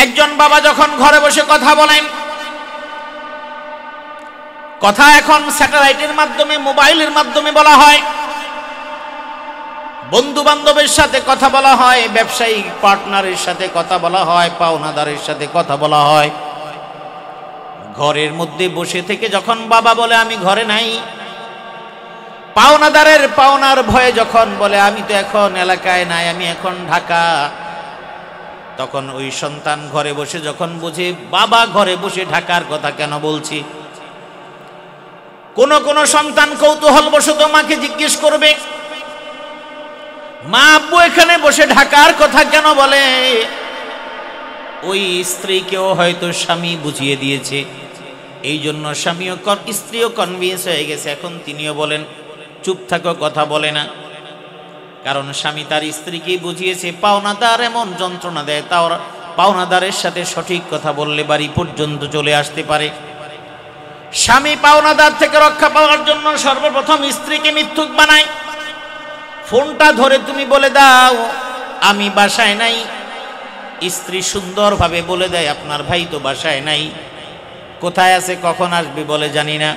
একজন বাবা যখন ঘরে বসে কথা বলেন, কথা এখন স্যাটেলাইটের মাধ্যমে, মোবাইলের মাধ্যমে বলা হয়, বন্ধু বান্ধবের সাথে কথা বলা হয়, ব্যবসায়িক পার্টনারের সাথে কথা বলা হয়, পাওনাদারের সাথে কথা বলা হয়। ঘরের মধ্যে বসে থেকে যখন বাবা বলে আমি ঘরে নাই, পাওনাদারের পাওনার ভয়ে যখন বলে আমি তো এখন এলাকায় নাই, আমি এখন ঢাকা, তখন ওই সন্তান ঘরে বসে যখন বুঝে বাবা ঘরে বসে ঢাকার কথা কেন বলছি। কোন কোন সন্তান কৌতূহলবশত মাকে জিজ্ঞেস করবে, মা আব্বু এখানে বসে ঢাকার কথা কেন বলে? ওই স্ত্রীকেও হয়তো স্বামী বুঝিয়ে দিয়েছে, এই জন্য স্বামীও স্ত্রীও কনভিন্স হয়ে গেছে, এখন তিনিও বলেন চুপ থাকো, কথা বলে না। কারণ স্বামী তার স্ত্রীকে বুঝিয়েছে পাওনাদার এমন যন্ত্রণা দেয়, তাও পাওনাদারের সাথে সঠিক কথা বললে বাড়ি পর্যন্ত চলে আসতে পারে। স্বামী পাওনাদার থেকে রক্ষা পাওয়ার জন্য সর্বপ্রথম স্ত্রীকে মিথ্যুক বানায়। ফোনটা ধরে তুমি বলে দাও আমি বাসায় নাই। স্ত্রী সুন্দরভাবে বলে দেয় আপনার ভাই তো বাসায় নাই, কোথায় আছে, কখন আসবে বলে জানি না।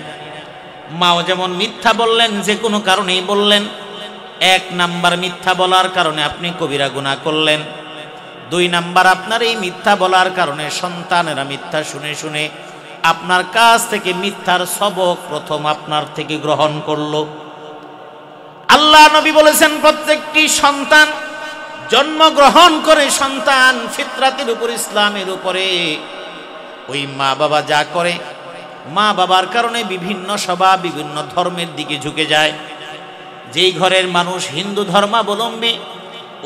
মাও যেমন মিথ্যা বললেন, যে কোনো কারণেই বললেন, 1 নাম্বার মিথ্যা বলার কারণে আপনি কবিরা গুনাহ করলেন। 2 নাম্বার আপনার এই মিথ্যা বলার কারণে সন্তানেরা মিথ্যা শুনে শুনে আপনার কাছ থেকে মিথ্যার সবক প্রথম আপনার থেকে গ্রহণ করলো। আল্লাহ নবী বলেছেন প্রত্যেকটি সন্তান জন্মগ্রহণ করে সন্তান ফিতরাতের উপর, ইসলামের উপরে। ওই মা বাবা যা করে, মা বাবার কারণে বিভিন্ন স্বভাব বিভিন্ন ধর্মের দিকে ঝুঁকে যায়। যেই ঘরের মানুষ হিন্দু ধর্মাবলম্বী,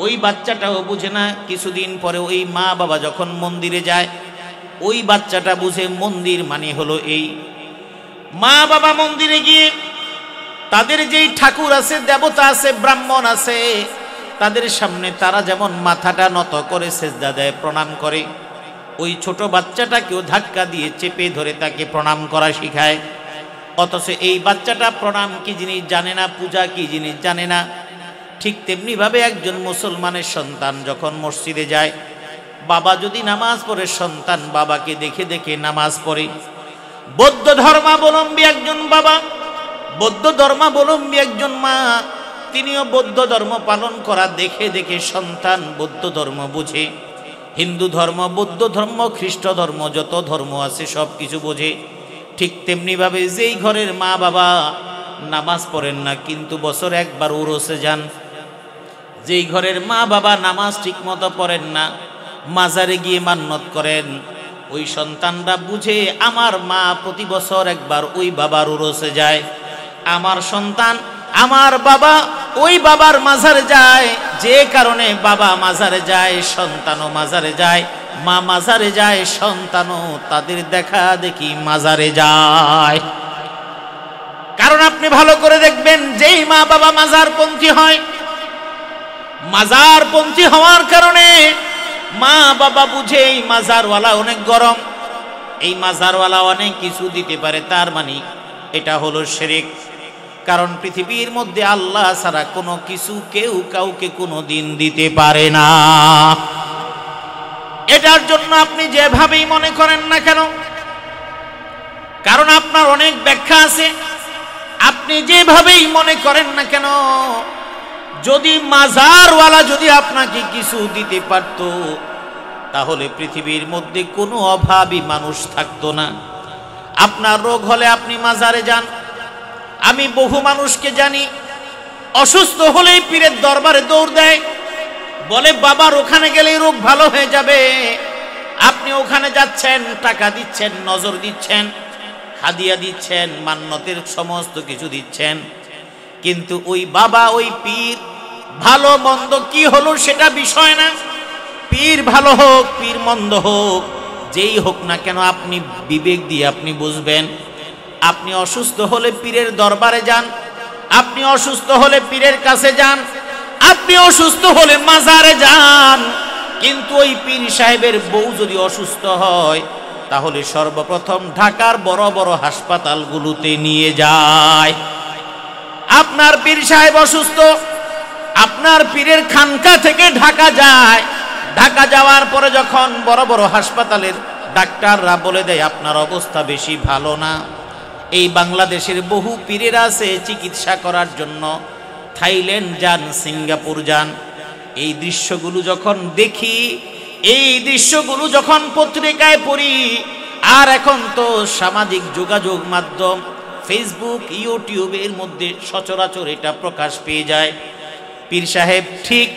ওই বাচ্চাটাও বুঝে না, কিছুদিন পরে ওই মা বাবা যখন মন্দিরে যায়, ওই বাচ্চাটা বুঝে মন্দির মানে হলো এই। মা বাবা মন্দিরে গিয়ে তাদের যেই ঠাকুর আছে, দেবতা আছে, ব্রাহ্মণ আছে, তাদের সামনে তারা যেমন মাথাটা নত করে সেজদা দেয়, প্রণাম করে, ওই ছোট বাচ্চাটাকেও ধাক্কা দিয়ে চেপে ধরে তাকে প্রণাম করা শিখায়। অথচ এই বাচ্চাটা প্রণাম কি জিনিস জানে না, পূজা কি জিনিস জানে না। ঠিক তেমনি ভাবে একজন মুসলমানের সন্তান যখন মসজিদে যায়, বাবা যদি নামাজ পড়ে, সন্তান বাবাকে দেখে দেখে নামাজ পড়ে। বৌদ্ধ ধর্মাবলম্বী একজন বাবা, বৌদ্ধ ধর্মাবলম্বী একজন মা, তিনিও বৌদ্ধ ধর্ম পালন করা দেখে দেখে সন্তান বৌদ্ধ ধর্ম বুঝে। হিন্দু ধর্ম, বৌদ্ধ ধর্ম, খ্রিস্ট ধর্ম, যত ধর্ম আছে সব কিছু বোঝে। ঠিক তেমনি ভাবে যেই ঘরের মা বাবা নামাজ পড়েন না কিন্তু বছর একবার উরসে যান, যেই ঘরের মা বাবা নামাজ ঠিক মতো পড়েন না, মাজারে গিয়ে মান্নত করেন, ওই সন্তানরা বুঝে আমার মা প্রতি বছর একবার ওই বাবার উরসে যায়, আমার সন্তান, আমার বাবা ওই বাবার মাজারে যায়। যে কারণে বাবা মাজারে যায়, সন্তানও মাজারে যায়, মা মাজারে যায়, সন্তানও তাদের দেখা দেখি মাজারে যায়। কারণ আপনি ভালো করে দেখবেন, যেই মা বাবা মাজারপন্থী হয়, মাজারপন্থী হওয়ার কারণে মা বাবা বুঝে এই মাজারওয়ালা অনেক গরম, এই মাজারওয়ালা অনেক কিছু দিতে পারে, তার মানে এটা হলো শিরক। কারণ পৃথিবীর মধ্যে আল্লাহ ছাড়া কোনো কিছু কেউ কাউকে কোনো দিন দিতে পারে না। এটার জন্য আপনি যেভাবেই মনে করেন না কেন, কারণ আপনার অনেক ব্যাখ্যা আছে, আপনি যেভাবেই মনে করেন না কেন, যদি মাজারওয়ালা যদি আপনাকে কিছু দিতে পারত, তাহলে পৃথিবীর মধ্যে কোনো অভাবী মানুষ থাকতো না। আপনার রোগ হলে আপনি মাজারে যান। আমি বহু মানুষকে জানি অসুস্থ হলেই পীরের দরবারে দৌড় দেয়, বলে বাবার ওখানে গেলেই রোগ ভালো হয়ে যাবে। আপনি ওখানে যাচ্ছেন, টাকা দিচ্ছেন, নজর দিচ্ছেন, হাদিয়া দিচ্ছেন, মান্নতের সমস্ত কিছু দিচ্ছেন, কিন্তু ওই বাবা ওই পীর ভালো মন্দ কি হলো সেটা বিষয় না। পীর ভালো হোক পীর মন্দ হোক, যেই হোক না কেন, আপনি বিবেক দিয়ে আপনি বুঝবেন। আপনি অসুস্থ হলে পীরের দরবারে যান, আপনি অসুস্থ হলে পীরের কাছে যান, আপনি অসুস্থ হলে মাজারে যান। কিন্তু ওই পীর সাহেবের বউ যদি অসুস্থ হয়, তাহলে সর্বপ্রথম ঢাকার বড় বড় হাসপাতালগুলোতে নিয়ে যায়। আপনার পীর সাহেব অসুস্থ, আপনার পীরের খানকা থেকে ঢাকা যায়, ঢাকা যাওয়ার পরে যখন বড় বড় হাসপাতালের ডাক্তাররা বলে দেয় আপনার অবস্থা বেশি ভালো না, এই বাংলাদেশের বহু পীরেরা আছে চিকিৎসা করার জন্য থাইল্যান্ড যান, সিঙ্গাপুর যান। এই দৃশ্যগুলো যখন দেখি, এই দৃশ্যগুলো যখন পত্রিকায় পড়ি, আর এখন তো সামাজিক যোগাযোগ মাধ্যম ফেসবুক, ইউটিউবের মধ্যে সচরাচর এটা প্রকাশ পেয়ে যায়। পীর সাহেব ঠিক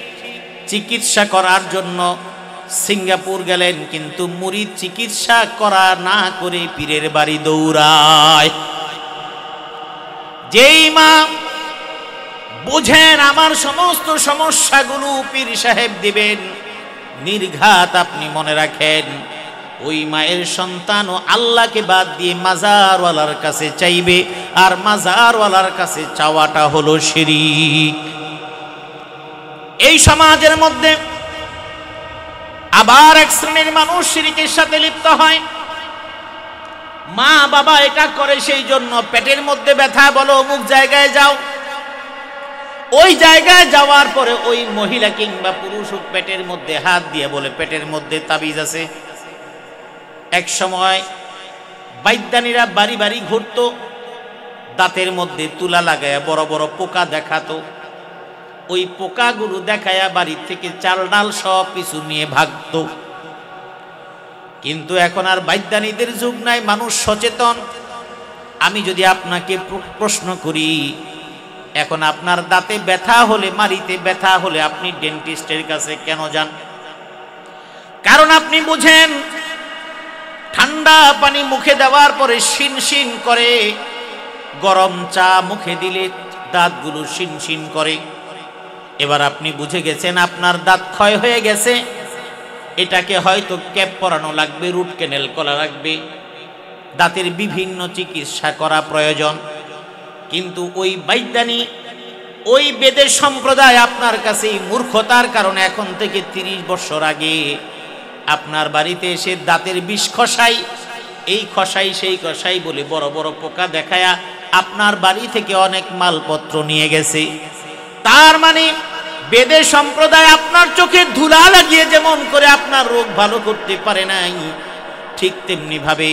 চিকিৎসা করার জন্য সিঙ্গাপুর গেলেন, কিন্তু মুরিদ চিকিৎসা করা না করে পীরের বাড়ি দৌড়ায়। যেই মা বুঝেন আমার সমস্ত সমস্যাগুলো পীর সাহেব দিবেন, নির্ঘাত আপনি মনে রাখেন ওই মায়ের সন্তানও আল্লাহকে বাদ দিয়ে মাজারওয়ালার কাছে চাইবে, আর মাজারওয়ালার কাছে চাওয়াটা হলো শিরক। এই সমাজের মধ্যে আবার এক শ্রেণীর মানুষ শিরকের সাথে লিপ্ত হয়। মা বাবা এটা করে সেই জন্য পেটের মধ্যে ব্যথা, বলো অমুক জায়গায় যাও। ওই জায়গায় যাওয়ার পরে ওই মহিলা কিংবা পুরুষ পেটের মধ্যে হাত দিয়ে বলে পেটের মধ্যে তাবিজ আছে। এক সময় বৈজ্ঞানিকরা বাড়ি বাড়ি ঘুরতো, দাঁতের মধ্যে তুলা লাগায়া বড় বড় পোকা দেখাতো। ওই পোকাগুলো দেখায়া বাড়ি থেকে চাল ডাল সব কিছু নিয়ে ভাগতো। কিন্তু এখন আর বৈজ্ঞানিকদের যুগ নাই, মানুষ সচেতন। আমি যদি আপনাকে প্রশ্ন করি, এখন আপনার দাঁতে ব্যথা হলে, মাড়িতে ব্যথা হলে আপনি ডেন্টিস্টের কাছে কেন যান? কারণ আপনি বুঝেন ঠান্ডা পানি মুখে দেওয়ার পরে শিনশিন করে, গরম চা মুখে দিলে দাঁতগুলো শিনশিন করে। এবার আপনি বুঝে গেছেন আপনার দাঁত ক্ষয় হয়ে গেছে, এটাকে হয়তো ক্যাপ পরানো লাগবে, রুট ক্যানেল করা লাগবে, দাঁতের বিভিন্ন চিকিৎসা করা প্রয়োজন। কিন্তু ওই বৈজ্ঞানিক, ওই বেদের সম্প্রদায় আপনার কাছে মূর্খতার কারণে এখন থেকে 30 বছর আগে আপনার বাড়িতে এসে দাঁতের বিষ খসাই, এই খসাই সেই খসাই বলে বড় বড় পোকা দেখায়া আপনার বাড়ি থেকে অনেক মালপত্র নিয়ে গেছে। তার মানে বেদের সম্প্রদায় আপনার চোখে ধুলা লাগিয়ে যেমন করে আপনার রোগ ভালো করতে পারে নাই, ঠিক তেমনি ভাবে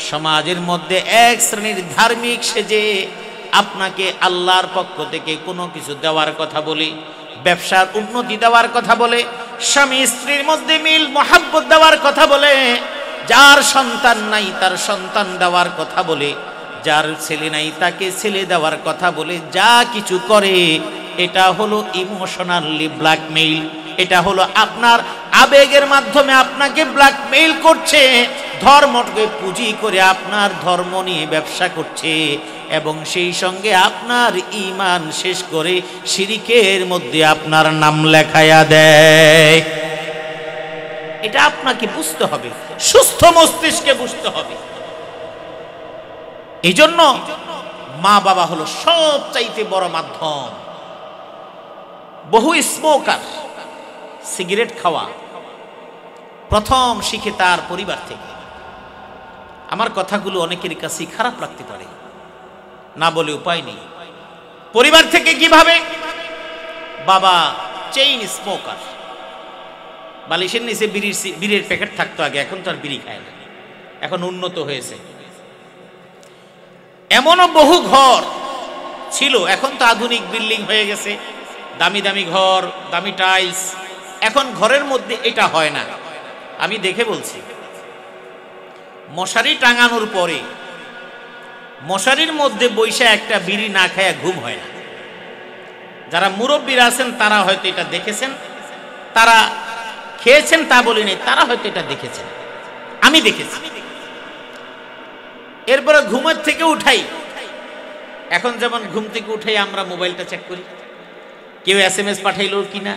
সমাজের মধ্যে এক শ্রেণীর ধার্মিক সেজে আপনাকে আল্লাহর পক্ষ থেকে কোনো কিছু দেওয়ার কথা বলে, ব্যবসার উন্নতি দেওয়ার কথা বলে, স্বামী স্ত্রীর মধ্যে মিল মহাব্বত দেওয়ার কথা বলে, যার সন্তান নাই তার সন্তান দেওয়ার কথা বলে, যার ছেলে নাই তাকে ছেলে দেওয়ার কথা বলে, যা কিছু করে এটা হলো ইমোশনালি ব্ল্যাকমেইল। এটা হলো আপনার আবেগের মাধ্যমে আপনাকে ব্ল্যাকমেইল করছে, ধর্মকে পুঁজি করে আপনার ধর্ম নিয়ে ব্যবসা করছে, এবং সেই সঙ্গে আপনার ঈমান শেষ করে শিরকের মধ্যে আপনার নাম লেখায়া দেয়। এটা আপনাকে বুঝতে হবে, সুস্থ মস্তিষ্কে বুঝতে হবে। এই জন্য মা বাবা হলো সবচাইতে বড় মাধ্যম। বহু স্মোকার সিগারেট খাওয়া প্রথম শিখে তার পরিবার থেকে। আমার কথাগুলো অনেকের কাছে খারাপ লাগতে পারে, না বলে উপায় নেই। পরিবার থেকে কিভাবে? বাবা চেইন স্মোকার, বালিশের নিচে বিড়ির প্যাকেট থাকতো আগে, এখন তো আর বিড়ি খায় না, এখন উন্নত হয়েছে। এমনও বহু ঘর ছিল, এখন তো আধুনিক বিল্ডিং হয়ে গেছে, দামি দামি ঘর, দামি টাইলস। এখন ঘরের মধ্যে এটা হয় না। আমি দেখে বলছি, মশারি টাঙানোর পরে মশারির মধ্যে বৈশা একটা বিড়ি না খায়া ঘুম হয় না। যারা মুরব্বীরা আছেন তারা হয়তো এটা দেখেছেন, তারা খেয়েছেন তা বলি নেই, তারা হয়তো এটা দেখেছেন, আমি দেখেছি। এরপরে ঘুমের থেকে উঠাই, এখন যেমন ঘুম থেকে উঠাই আমরা মোবাইলটা চেক করি, কেউ SMS পাঠাইলো কিনা,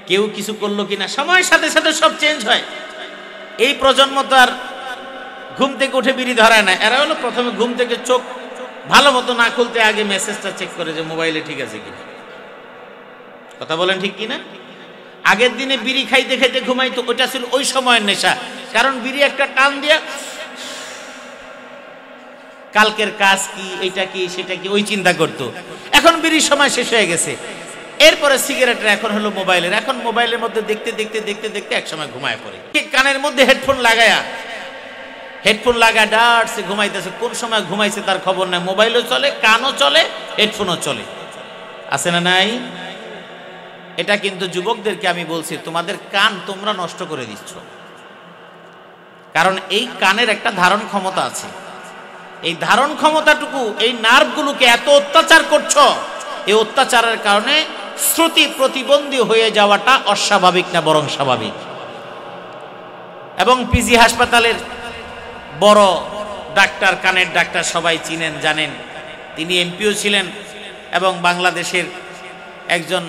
কেউ কিছু করলো কিনা। সময়ের সাথে সাথে সব চেঞ্জ হয়। এই প্রজন্ম তো আর ঘুম থেকে উঠে বিড়ি ধরায় না। এরা হলো প্রথমে ঘুম থেকে চোখ ভালো মতো না খুলতে আগে মেসেজটা চেক করে যে মোবাইলে ঠিক আছে কিনা। কথা বলেন ঠিক কিনা? আগের দিনে বিড়ি খাইতে খাইতে ঘুমাইতো, ওটা ছিল ওই সময়ের নেশা। কারণ বিড়ি একটা টান দিয়া কালকের কাজ কি, এটা কি সেটা কি, ওই চিন্তা করতো। এখন বিড়ির সময় শেষ হয়ে গেছে, এরপরে সিগারেটের, এখন হলো মোবাইলের। এখন মোবাইলের মধ্যে দেখতে দেখতে দেখতে দেখতে একসময় ঘুমায় পড়ে। কানের মধ্যে হেডফোন ডাটসে ঘুমাইতেছে। কোন সময় ঘুমাইছে তার খবর নাই। মোবাইলও চলে, কানও চলে, হেডফোনও চলে। আছে না নাই? এটা কিন্তু যুবকদেরকে আমি বলছি, তোমাদের কান তোমরা নষ্ট করে দিচ্ছ। কারণ এই কানের একটা ধারণ ক্ষমতা আছে। এই ধারণ ক্ষমতাটুকু, এই নার্ভগুলোকে এত অত্যাচার করছো, এই অত্যাচারের কারণে শ্রুতি প্রতিবন্ধী হয়ে যাওয়াটা অস্বাভাবিক না, বরং স্বাভাবিক। এবং পিজি হাসপাতালের বড় ডাক্তার, কানের ডাক্তার সবাই চিনেন, জানেন। তিনি এমপিও ছিলেন এবং বাংলাদেশের একজন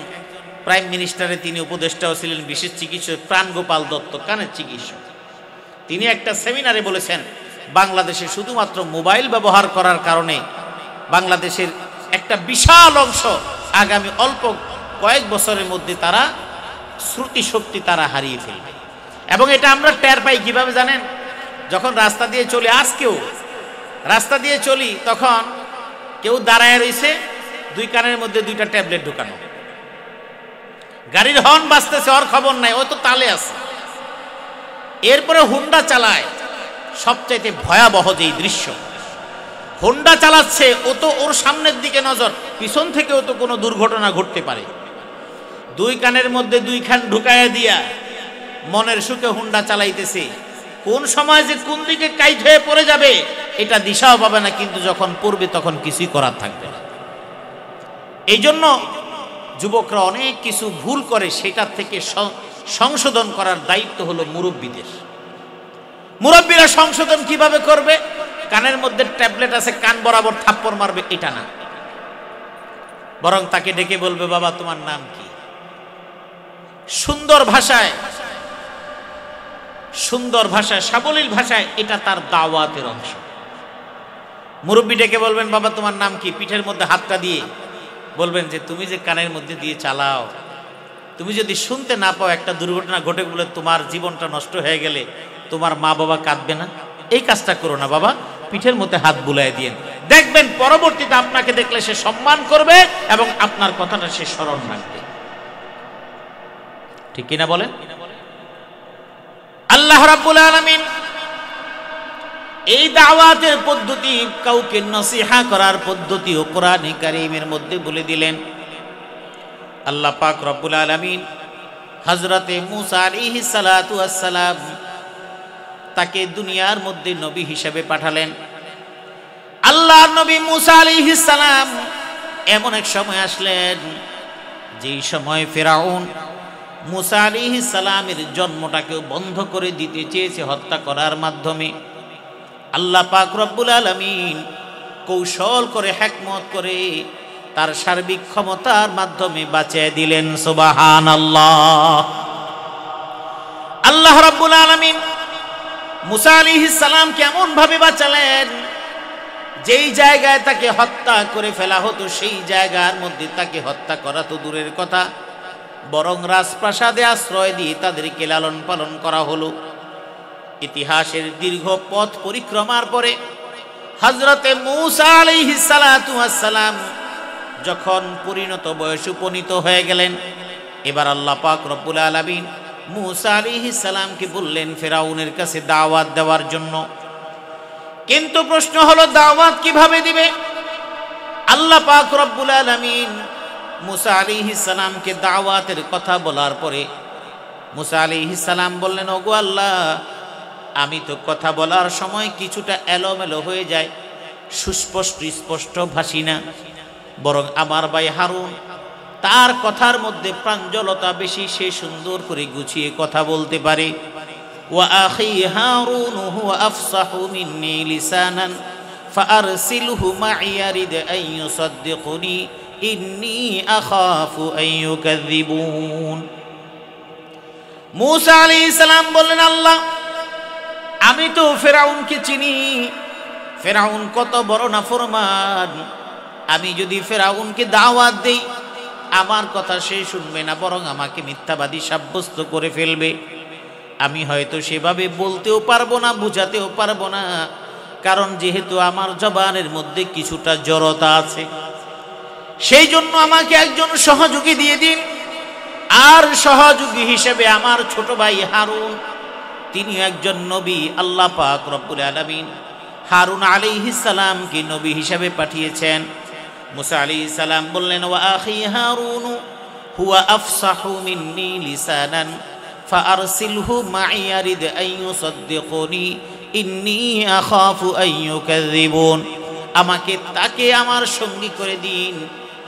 প্রাইম মিনিস্টারের তিনি উপদেষ্টাও ছিলেন, বিশেষ চিকিৎসক প্রাণগোপাল দত্ত, কানের চিকিৎসক। তিনি একটা সেমিনারে বলেছেন, বাংলাদেশে শুধুমাত্র মোবাইল ব্যবহার করার কারণে বাংলাদেশের একটা বিশাল অংশ আগামী অল্প কয়েক বছরের মধ্যে তারা শ্রুতি শক্তি তারা হারিয়ে ফেলবে। এবং এটা আমরা টের পাই কিভাবে জানেন? যখন রাস্তা দিয়ে চলি, আজকেও রাস্তা দিয়ে চলি, তখন কেউ দাঁড়ায় রয়েছে, দুই কানের মধ্যে দুইটা ট্যাবলেট ঢুকানো, গাড়ির হর্ন বাজতেছে, ওর খবর নাই, ও তো তালে আছে। এরপরে হুন্ডা চালায়, সবচাইতে ভয়াবহ যেই দৃশ্য, হুন্ডা চালাচ্ছে, ও তো ওর সামনের দিকে নজর, পিছন থেকেও তো কোনো দুর্ঘটনা ঘটতে পারে। দুই কানের মধ্যে দুই খান ঢুকাইয়া দিয়া মনের সুখে হুন্ডা চালাইতেছে। কোন সময় যে কোন দিকে কাইট হয়ে পড়ে যাবে এটা দিশাও পাবে না, কিন্তু যখন পড়বে তখন কিছুই করার থাকবে না। এই জন্য যুবকরা অনেক কিছু ভুল করে, সেটার থেকে সংশোধন করার দায়িত্ব হলো মুরব্বীদের। মুরব্বীরা সংশোধন কিভাবে করবে? কানের মধ্যে ট্যাবলেট আছে, কান বরাবর থাপ্পড় মারবে এটা না, বরং তাকে ডেকে বলবে, বাবা তোমার নাম কি? সুন্দর ভাষায়, সাবলীল ভাষায়, এটা তার দাওয়াতের অংশ। মুরব্বী ডেকে বলবেন, বাবা তোমার নাম কি? পিঠের মধ্যে হাতটা দিয়ে বলবেন যে তুমি যে কানের মধ্যে দিয়ে চালাও, তুমি যদি শুনতে না পাও, একটা দুর্ঘটনা ঘটে বলে তোমার জীবনটা নষ্ট হয়ে গেলে তোমার মা বাবা কাঁদবে না? এই কাজটা করো না বাবা। পিঠের মধ্যে হাত বুলাই দিয়েন, দেখবেন পরবর্তীতে আপনাকে দেখলে সে সম্মান করবে এবং আপনার কথাটা সে স্মরণ রাখবে। ঠিক কিনা বলেন? আল্লাহ রাব্বুল আলামিন এই দাওয়াতের পদ্ধতি, কাউকে নসিহা করার পদ্ধতিও কোরআনে কারীমের মধ্যে বলে দিলেন। আল্লাহ পাক রব্বুল আলামিন হযরতে মূসা আলাইহিস সালাতু ওয়াস সালাম তাকে দুনিয়ার মধ্যে নবী হিসেবে পাঠালেন। আল্লাহর নবী মূসা আলাইহিস সালাম এমন এক সময় আসলেন যেই সময় ফিরাউন মূসা আলাইহিস সালামের জন্মটাকে বন্ধ করে দিতে চেয়েছে হত্যা করার মাধ্যমে। আল্লাহ পাক রব্বুল আলামিন কৌশল করে, হিকমত করে, তার সার্বিক ক্ষমতার মাধ্যমে বাঁচিয়ে দিলেন। সুবহানাল্লাহ। আল্লাহ রাব্বুল আলামিন মূসা আলাইহিস সালাম কেমন ভাবে বাঁচালেন? যেই জায়গায় তাকে হত্যা করে ফেলা হতো সেই জায়গার মধ্যে তাকে হত্যা করা তো দূরের কথা, বরং রাজপ্রাসাদে আশ্রয় দিয়ে তাদেরকে লালন পালন করা হলো। ইতিহাসের দীর্ঘ পথ পরিক্রমার পরে হযরতে মূসা আলাইহিস সালাতু ওয়াস সালাম যখন পরিণত বয়সে উপনীত হয়ে গেলেন, এবার আল্লাহ পাক রব্বুল আলামিন মূসা আলাইহিস সালামকে বললেন ফিরাউনের কাছে দাওয়াত দেওয়ার জন্য। কিন্তু প্রশ্ন হলো, দাওয়াত কিভাবে দিবে? আল্লাহ পাক রব্বুল আলামিন মূসা আলাইহিস সালামকে দাওয়াতের কথা বলার পরে মূসা আলাইহিস সালাম বললেন, ওগো আল্লাহ, আমি তো কথা বলার সময় কিছুটা এলোমেলো হয়ে যায়, সুস্পষ্ট স্পষ্ট ভাষী না, বরং আমার ভাই হারুন, তার কথার মধ্যে প্রাঞ্জলতা বেশি, সে সুন্দর করে গুছিয়ে কথা বলতে পারে। ওয়া আখি হারুন হুয়া আফসাহু মিন্নি লিসানান ফাআরসিলহু মা'ই ইয়ারিদ আন ইউসাদদিকুনি ইন্নী আখাফু আন ইউকাযযিবুন। মূসা আলাইহিস সালাম বললেন, আল্লাহ, আমি তো ফিরাউনকে চিনি, ফিরাউন কত বড় নাফরমান। আমি যদি ফিরাউনকে দাওয়াত দেই, আমার কথা সে শুনবে না, বরং আমাকে মিথ্যাবাদী সাব্যস্ত করে ফেলবে। আমি হয়তো সেভাবে বলতেও পারবো না, বুঝাতেও পারবো না, কারণ যেহেতু আমার জবানের মধ্যে কিছুটা জড়তা আছে। সেই জন্য আমাকে একজন সহযোগী দিয়ে দিন। আর সহযোগী হিসেবে আমার ছোট ভাই হারুন, তিনি একজন নবী। আল্লাহ পাক রব্বুল আলামিন হারুন আলাইহিস সালামকে নবী হিসেবে পাঠিয়েছেন। মুসা আলাইহিস সালাম বললেন, ওয়া আখি হারুন হুয়া আফসাহু মিন্নি লিসানান ফাআরসিলহু মাই ইয়ারিদ আন ইউসাদ্দিকুনি ইন্নী আখাফু আন ইউকাযযিবুন। আমাকে তাকে আমার সঙ্গী করে দিন,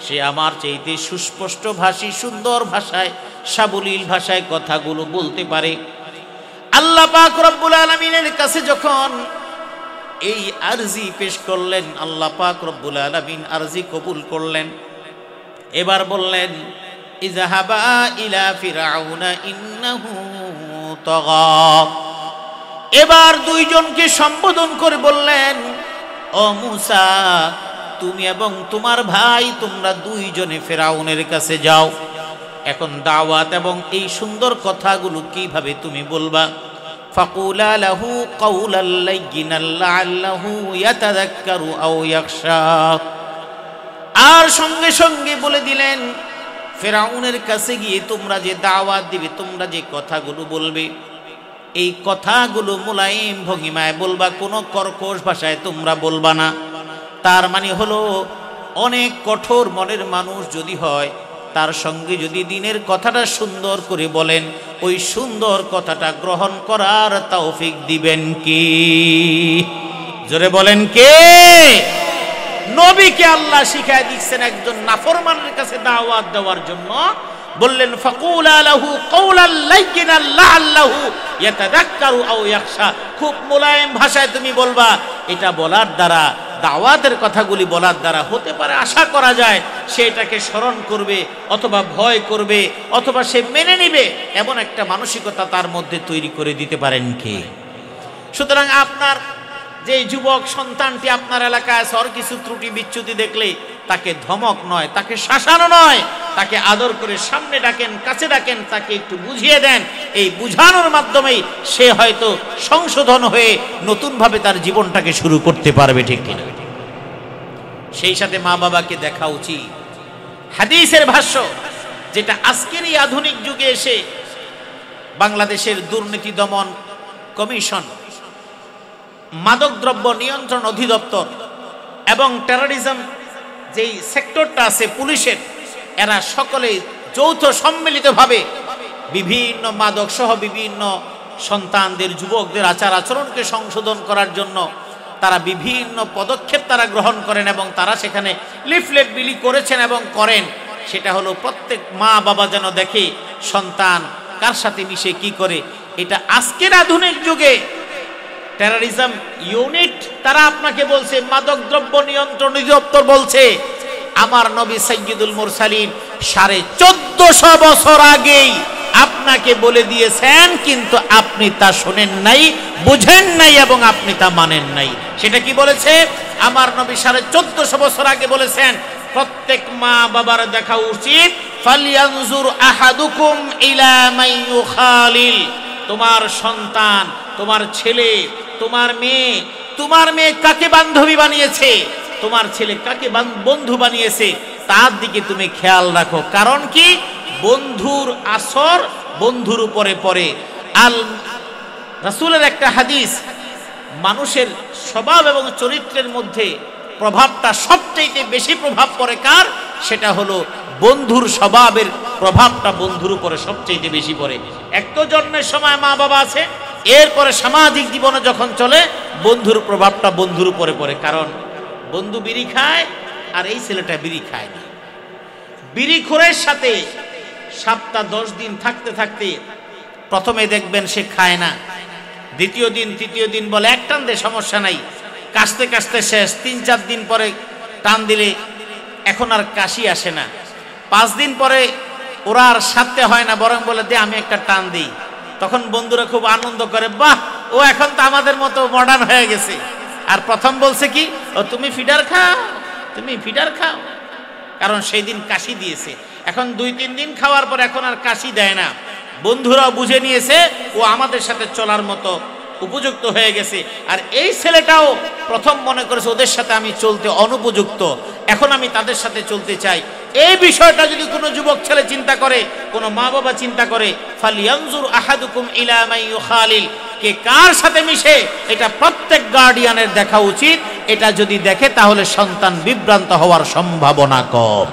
সে আমার চাইতে সুস্পষ্ট ভাষী, সুন্দর ভাষায়, সাবলীল ভাষায় কথাগুলো বলতে পারে। আল্লাহ পাক রব্বুল আলামিনের কাছে যখন এই আরজি পেশ করলেন, আল্লাহ পাক রব্বুল আলামিন আরজি কবুল করলেন। এবার বললেন, ইযহাবা ইলা ফিরআউনা ইন্নাহু তাগা। এবার দুইজনকে সম্বোধন করে বললেন, ও মুসা, তুমি এবং তোমার ভাই তোমরা দুইজনে ফিরআউনের কাছে যাও। এখন দাওয়াত এবং এই সুন্দর কথাগুলো কিভাবে তুমি বলবা? ফাকুলা লাহু কাওলাল লাইয়িনাল লাআল্লাহু ইয়াতাযাক্কারু আও ইয়াখশা। আর সঙ্গে সঙ্গে বলে দিলেন, ফিরআউনের কাছে গিয়ে তোমরা যে দাওয়াত দিবে, তোমরা যে কথাগুলো বলবে, এই কথাগুলো মুলায়েম ভঙ্গিমায় বলবা, কোনো কর্কশ ভাষায় তোমরা বলবা না। তার মানে হলো, অনেক কঠোর মনের মানুষ যদি হয়, তার সঙ্গে যদি দিনের কথাটা সুন্দর করে বলেন, ওই সুন্দর কথাটা গ্রহণ করার তৌফিক দিবেন কি? জোরে বলেন কে? নবীকে আল্লাহ শিখায় দিচ্ছেন একজন নাফরমানের কাছে দাওয়াত দেওয়ার জন্য। বললেন, ফাকুলা লাহু কাওলাল লাইয়িনাল লাআল্লাহু ইয়াতাযাক্কারু আও ইয়াখশা। খুব মোলায়েম ভাষায় তুমি বলবা। এটা বলার দ্বারা, দাওয়াতের কথাগুলি বলার দ্বারা হতে পারে আশা করা যায় সে এটাকে স্মরণ করবে, অথবা ভয় করবে, অথবা সে মেনে নিবে, এমন একটা মানসিকতা তার মধ্যে তৈরি করে দিতে পারেন কে? সুতরাং আপনার যে যুবক সন্তানটি আপনার এলাকায় আছে, ওর কিছু ত্রুটি বিচ্যুতি দেখলে তাকে ধমক নয়, তাকে শাসানো নয়, তাকে আদর করে সামনে ডাকেন, কাছে ডাকেন, তাকে একটু বুঝিয়ে দেন। এই বুঝানোর মাধ্যমেই সে হয়তো সংশোধন হয়ে নতুনভাবে তার জীবনটাকে শুরু করতে পারবে, ঠিক কিনা? সেই সাথে মা বাবাকে দেখা উচিত। হাদিসের ভাষ্য, যেটা আজকের এই আধুনিক যুগে এসে বাংলাদেশের দুর্নীতি দমন কমিশন, মাদকদ্রব্য নিয়ন্ত্রণ অধিদপ্তর এবং টেরোরিজম যেই সেক্টরটা আছে পুলিশের, এরা সকলে যৌথ সম্মিলিতভাবে বিভিন্ন মাদক সহ বিভিন্ন সন্তানদের, যুবকদের আচার আচরণকে সংশোধন করার জন্য তারা বিভিন্ন পদক্ষেপ তারা গ্রহণ করেন এবং তারা সেখানে লিফলেট বিলি করেছেন এবং করেন। সেটা হলো প্রত্যেক মা বাবা যেন দেখে সন্তান কার সাথে মিশে কি করে। এটা আজকের আধুনিক যুগে টেরোরিজম ইউনিট তারা আপনাকে বলছে, মাদকদ্রব্য নিয়ন্ত্রণ অধিদপ্তর বলছে, আমার নবী সাইয়্যিদুল মুরসালিন 1450 বছর আগেই আপনাকে বলে দিয়েছেন, কিন্তু আপনি তা শোনেন নাই, বুঝেন নাই এবং আপনি তা মানেন নাই। সেটা কি বলেছে? আমার নবী 1450 বছর আগে বলেছেন, প্রত্যেক মা বাবার দেখা উচিত, ফালয়ানজুর আহাদুকুম ইলা মান ইউখালিল। তোমার সন্তান, তোমার ছেলে, তোমার মেয়ে কাকে বান্ধবী বানিয়েছে, তোমার ছেলে কাকে বন্ধু বানিয়েছে, তার দিকে তুমি খেয়াল রাখো। কারণ কি? বন্ধুর আসর বন্ধুর উপরে পড়ে। আল রাসূলের একটা হাদিস, মানুষের স্বভাব এবং চরিত্রের মধ্যে প্রভাবটা সবচেয়ে বেশি প্রভাব পড়ে কার? সেটা হলো বন্ধুর স্বভাবের প্রভাবটা বন্ধুর উপরে সবচেয়ে বেশি পড়ে। এক তো জন্মের সময় মা বাবা আছে, এরপরে সামাজিক জীবনে যখন চলে বন্ধুর প্রভাবটা বন্ধুর উপরে পড়ে। কারণ বন্ধু বিড়ি খায় আর এই ছেলেটা বিড়ি খায় না। বিড়িখোরের সাথে সপ্তাহ 10 দিন থাকতে থাকতে প্রথমে দেখবেন সে খায় না, দ্বিতীয় দিন তৃতীয় দিন বলে এক টান দে, সমস্যা নাই, কাশতে কাশতে শেষ। 3-4 দিন পরে টান দিলে এখন আর কাশি আসে না। 5 দিন পরে ওরা আর সাথে হয় না, বরং বলে দে আমি একটা টান দিই। তখন বন্ধুরা খুব আনন্দ করে, বাহ, ও এখন তো আমাদের মতো মডার্ন হয়ে গেছে। আর প্রথম বলছে কি, ও তুমি ফিডার খাও, তুমি ফিডার খাও, কারণ সেই দিন কাশি দিয়েছে। এখন 2-3 দিন খাওয়ার পর এখন আর কাশি দেয় না। বন্ধুরাও বুঝে নিয়েছে ও আমাদের সাথে চলার মতো উপযুক্ত হয়ে গেছে, আর এই ছেলেটাও প্রথম মনে করেছে ওদের সাথে আমি চলতে অনুপযুক্ত, এখন আমি তাদের সাথে চলতে চাই। এই বিষয়টা যদি কোনো যুবক ছেলে চিন্তা করে, কোনো মা বাবা চিন্তা করে, ফালিয়ানজুর আহাদুকুম ইলা মান ইউখালিল, কে কার সাথে মিশে, এটা প্রত্যেক গার্ডিয়ানের দেখা উচিত। এটা যদি দেখে তাহলে সন্তান বিভ্রান্ত হওয়ার সম্ভাবনা কম।